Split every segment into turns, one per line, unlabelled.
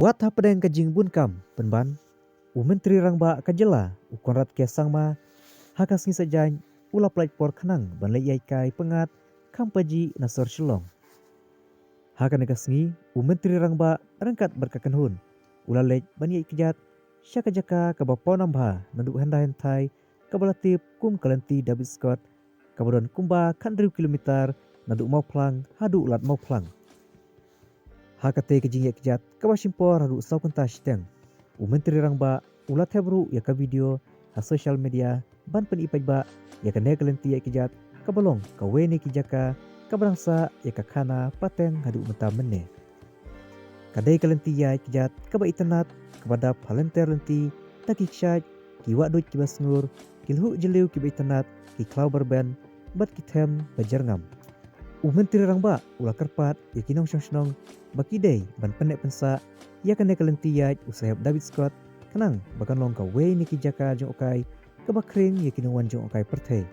Wat hapadang kajing bunkam penban Menteri Rangba kajela Konrad Kesangma hakas ni sajan ulap lait por kenang ban lai yai kai pengat kampaji nasor shilong. Hakan negasngi Menteri Rangba rangkat berkakan hun ula lait ban yai kejat syaka jaka kabapau nambha nanduk hentai kabalatip kum kalanti David Scott kabadon kumba kandriu kilometer nanduk mau plang hadu ulat mau plang. Hakate kejing yak kejat kabasimpor hadu sau kenta shteng. Menteri Rangba ulat hebru ya ka video ha social media ban pen ipai ba ya ka negalenti yak kejat kabalong kaweni kijaka kabrangsa ya ka khana pateng hadu menta menne. Kadai kalenti ya kejat kaba itenat kepada palenter lenti takik syaj kiwa dut kibasngur kilhu jeliu kiba itenat ki klau berben bat kithem bajarngam. Menteri Rangba ulah kerpat ya kinong syong bakidei ban pendek pensa ya kene kalenti ya usahab David Scott kenang bahkan long ka we ni kijaka jong okai kabakring ya kinong wan jong okai perthe.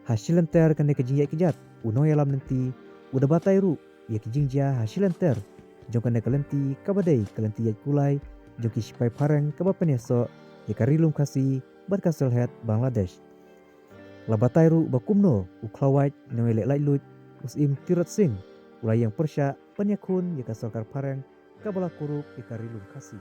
Hasilenter kene kejing ya kijat uno ya lam nanti udah batai ru ya kijing ja hasilenter jong kene kalenti kabadai kalenti ya kulai jong ki sipai pareng kabapeneso ya karilum kasi bat kaselhet Bangladesh. Labatai ru bakumno uklawait noele lailut usim Tirat Singh ulai yang persya penyakun ya kasokar pareng kabala kurup ya karilum kasi.